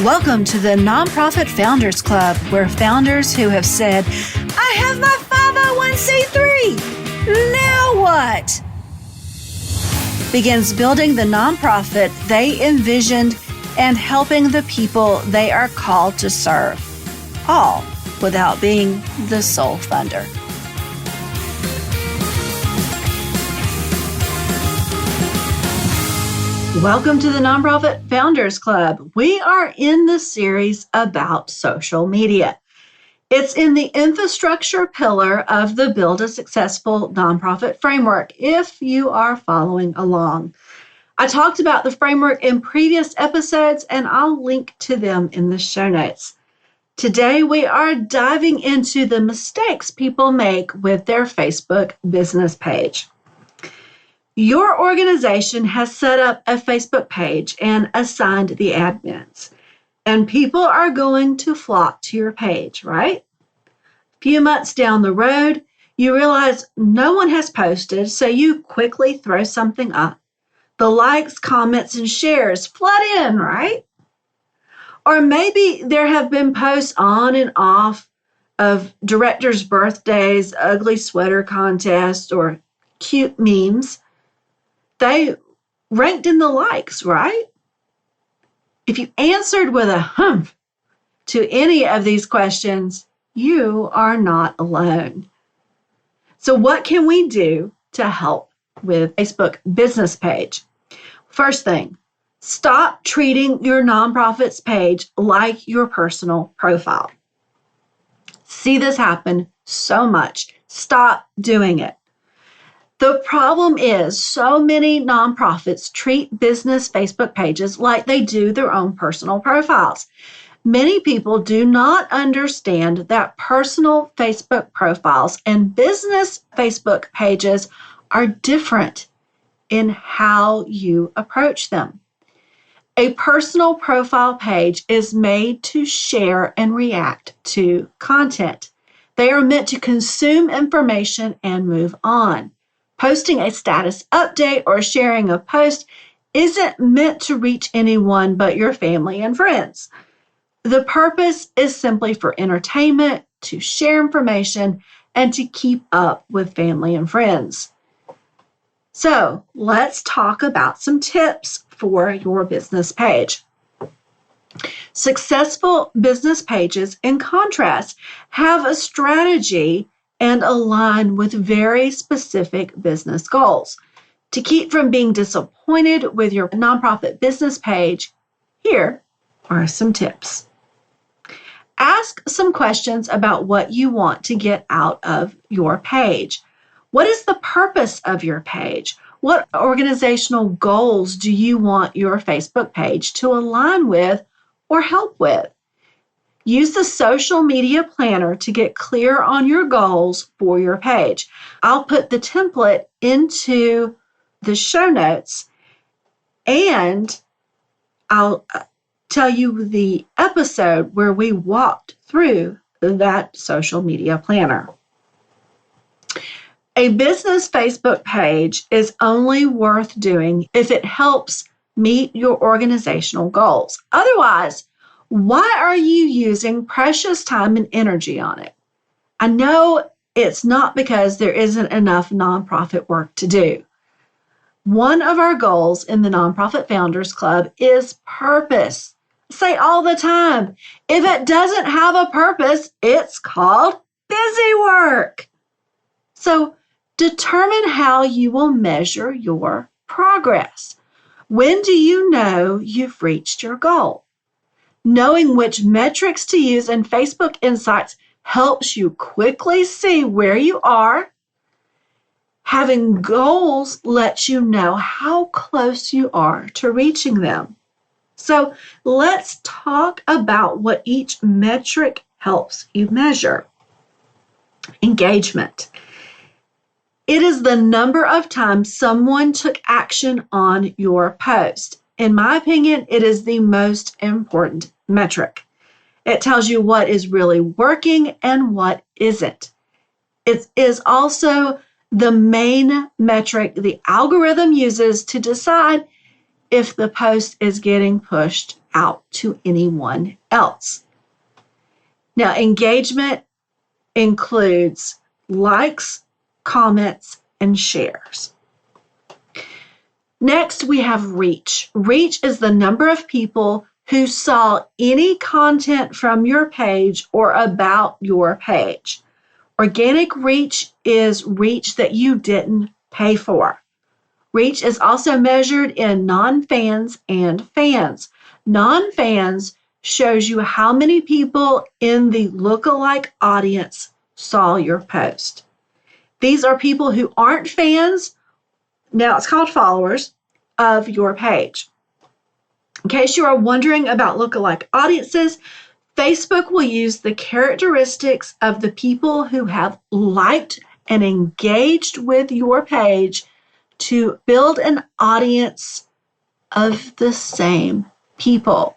Welcome to the Nonprofit Founders Club, where founders who have said, I have my 501c3, now what? Begins building the nonprofit they envisioned and helping the people they are called to serve, all without being the sole funder. Welcome to the Nonprofit Founders Club. We are in the series about social media. It's in the infrastructure pillar of the Build a Successful Nonprofit framework, if you are following along. I talked about the framework in previous episodes, and I'll link to them in the show notes. Today, we are diving into the mistakes people make with their Facebook business page. Your organization has set up a Facebook page and assigned the admins, and people are going to flock to your page, right? A few months down the road, you realize no one has posted, so you quickly throw something up. The likes, comments, and shares flood in, right? Or maybe there have been posts on and off of directors' birthdays, ugly sweater contests, or cute memes. They ranked in the likes, right? If you answered with a humph to any of these questions, you are not alone. So what can we do to help with Facebook business page? First thing, stop treating your nonprofit's page like your personal profile. See this happen so much. Stop doing it. The problem is so many nonprofits treat business Facebook pages like they do their own personal profiles. Many people do not understand that personal Facebook profiles and business Facebook pages are different in how you approach them. A personal profile page is made to share and react to content. They are meant to consume information and move on. Posting a status update or sharing a post isn't meant to reach anyone but your family and friends. The purpose is simply for entertainment, to share information, and to keep up with family and friends. So let's talk about some tips for your business page. Successful business pages, in contrast, have a strategy and align with very specific business goals. To keep from being disappointed with your nonprofit business page, here are some tips. Ask some questions about what you want to get out of your page. What is the purpose of your page? What organizational goals do you want your Facebook page to align with or help with? Use the social media planner to get clear on your goals for your page. I'll put the template into the show notes, and I'll tell you the episode where we walked through that social media planner. A business Facebook page is only worth doing if it helps meet your organizational goals. Otherwise, why are you using precious time and energy on it? I know it's not because there isn't enough nonprofit work to do. One of our goals in the Nonprofit Founders Club is purpose. I say all the time, if it doesn't have a purpose, it's called busy work. So determine how you will measure your progress. When do you know you've reached your goal? Knowing which metrics to use in Facebook Insights helps you quickly see where you are. Having goals lets you know how close you are to reaching them. So let's talk about what each metric helps you measure. Engagement. It is the number of times someone took action on your post. In my opinion, it is the most important metric. It tells you what is really working and what isn't. It is also the main metric the algorithm uses to decide if the post is getting pushed out to anyone else. Now, engagement includes likes, comments, and shares. Next, we have reach. Reach is the number of people who saw any content from your page or about your page. Organic reach is reach that you didn't pay for. Reach is also measured in non-fans and fans. Non-fans shows you how many people in the lookalike audience saw your post. These are people who aren't fans, now it's called followers, of your page. In case you are wondering about lookalike audiences, Facebook will use the characteristics of the people who have liked and engaged with your page to build an audience of the same people.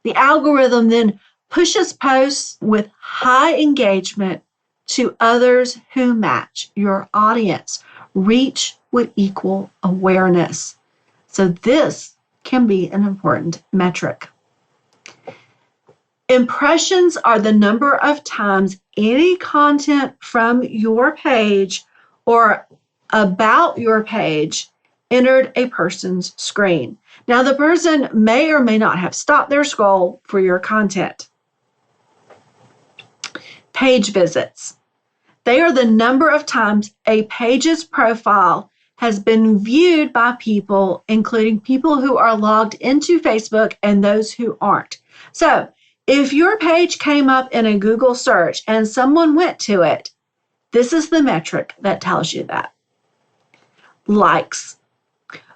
The algorithm then pushes posts with high engagement to others who match your audience. Reach would equal awareness. So this can be an important metric. Impressions are the number of times any content from your page or about your page entered a person's screen. Now, the person may or may not have stopped their scroll for your content. Page visits. They are the number of times a page's profile has been viewed by people, including people who are logged into Facebook and those who aren't. So, if your page came up in a Google search and someone went to it, this is the metric that tells you that. Likes.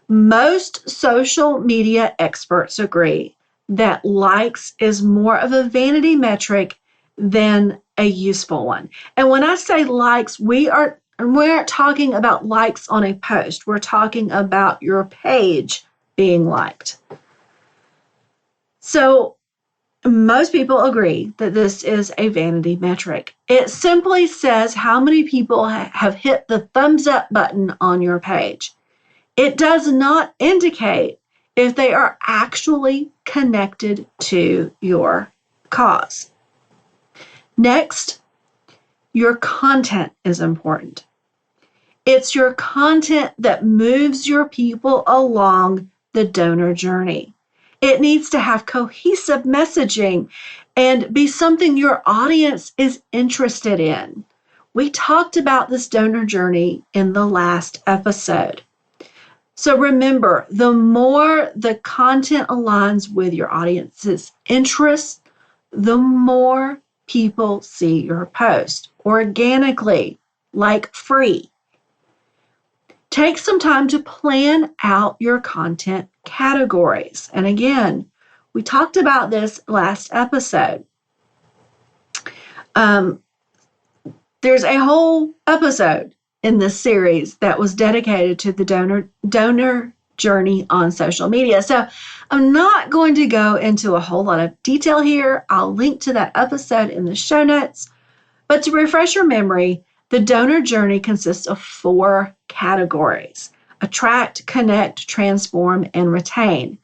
Most social media experts agree that likes is more of a vanity metric than a useful one. And when I say likes, we aren't talking about likes on a post. We're talking about your page being liked. So most people agree that this is a vanity metric. It simply says how many people have hit the thumbs up button on your page. It does not indicate if they are actually connected to your cause. Next, your content is important. It's your content that moves your people along the donor journey. It needs to have cohesive messaging and be something your audience is interested in. We talked about this donor journey in the last episode. So remember, the more the content aligns with your audience's interests, the more people see your post organically, like free. Take some time to plan out your content categories. And again, we talked about this last episode. There's a whole episode in this series that was dedicated to the donor journey on social media. So I'm not going to go into a whole lot of detail here. I'll link to that episode in the show notes. But to refresh your memory, the donor journey consists of 4 categories: attract, connect, transform, and retain.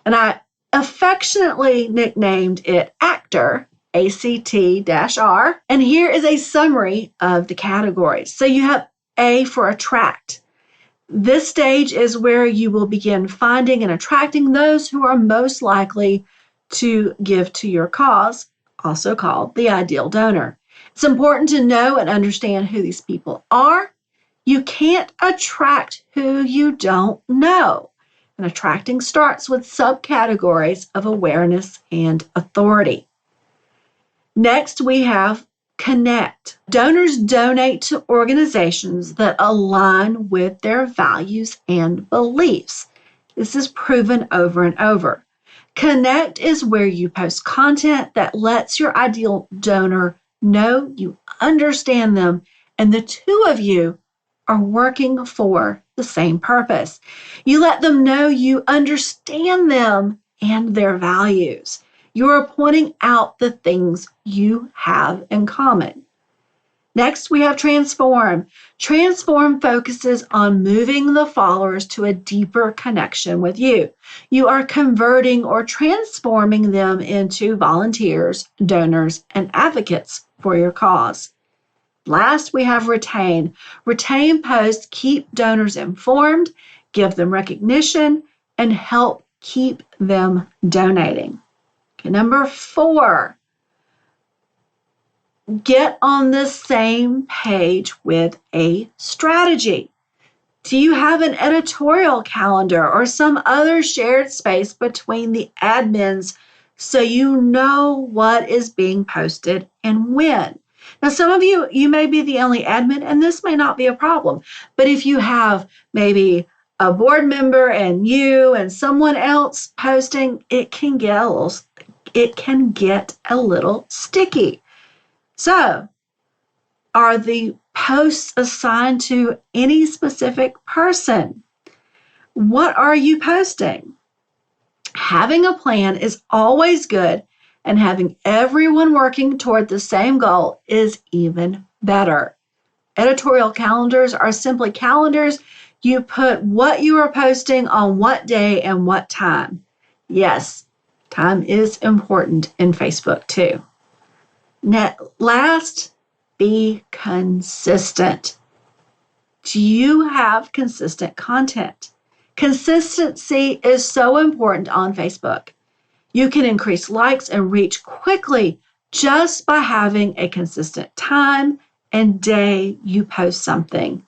And I affectionately nicknamed it ACTR, ACT-R. And here is a summary of the categories. So you have A for attract. This stage is where you will begin finding and attracting those who are most likely to give to your cause, also called the ideal donor. It's important to know and understand who these people are. You can't attract who you don't know. And attracting starts with subcategories of awareness and authority. Next, we have connect. Donors donate to organizations that align with their values and beliefs. This is proven over and over. Connect is where you post content that lets your ideal donor know you understand them and the two of you are working for the same purpose. You let them know you understand them and their values. You are pointing out the things you have in common. Next, we have Transform. Transform focuses on moving the followers to a deeper connection with you. You are converting or transforming them into volunteers, donors, and advocates for your cause. Last, we have Retain. Retain posts keep donors informed, give them recognition, and help keep them donating. Okay, number 4. Get on the same page with a strategy. Do you have an editorial calendar or some other shared space between the admins so you know what is being posted and when? Now, some of you may be the only admin, and this may not be a problem. But if you have maybe a board member and you and someone else posting, it can get a little sticky. So, are the posts assigned to any specific person? What are you posting? Having a plan is always good, and having everyone working toward the same goal is even better. Editorial calendars are simply calendars. You put what you are posting on what day and what time. Yes, time is important in Facebook too. Last, be consistent. Do you have consistent content? Consistency is so important on Facebook. You can increase likes and reach quickly just by having a consistent time and day you post something.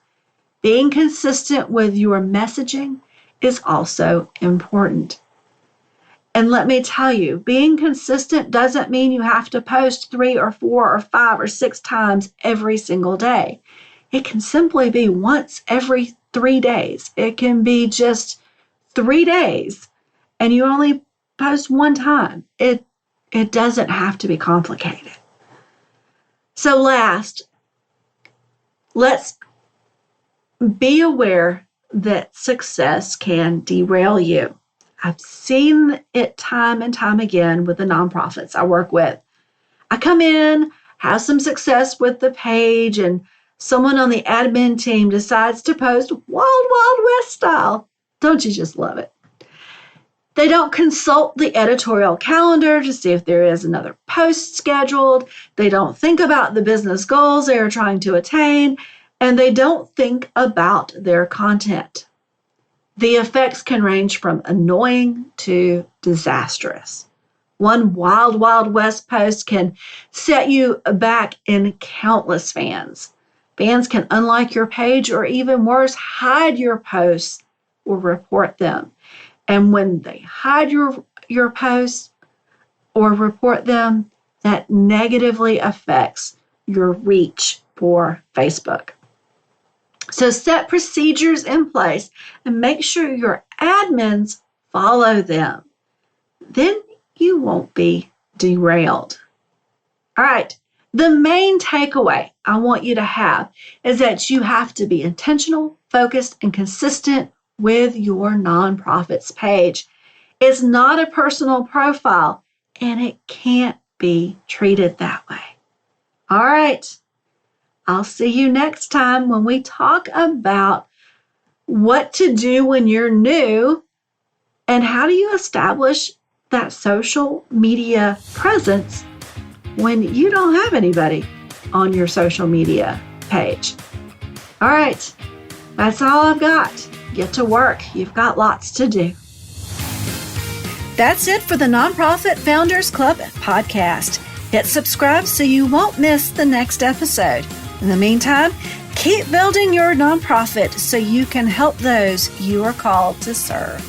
Being consistent with your messaging is also important. And let me tell you, being consistent doesn't mean you have to post 3 or 4 or 5 or 6 times every single day. It can simply be once every 3 days. It can be just 3 days and you only post one time. It doesn't have to be complicated. So last, let's be aware that success can derail you. I've seen it time and time again with the nonprofits I work with. I come in, have some success with the page, and someone on the admin team decides to post Wild Wild West style. Don't you just love it? They don't consult the editorial calendar to see if there is another post scheduled. They don't think about the business goals they are trying to attain, and they don't think about their content. The effects can range from annoying to disastrous. One Wild Wild West post can set you back in countless fans. Fans can unlike your page or even worse, hide your posts or report them. And when they hide your posts or report them, that negatively affects your reach for Facebook. So set procedures in place and make sure your admins follow them. Then you won't be derailed. All right, the main takeaway I want you to have is that you have to be intentional, focused, and consistent with your nonprofit's page. It's not a personal profile, and it can't be treated that way. All right. I'll see you next time when we talk about what to do when you're new and how do you establish that social media presence when you don't have anybody on your social media page. All right, that's all I've got. Get to work. You've got lots to do. That's it for the Nonprofit Founders Club podcast. Hit subscribe so you won't miss the next episode. In the meantime, keep building your nonprofit so you can help those you are called to serve.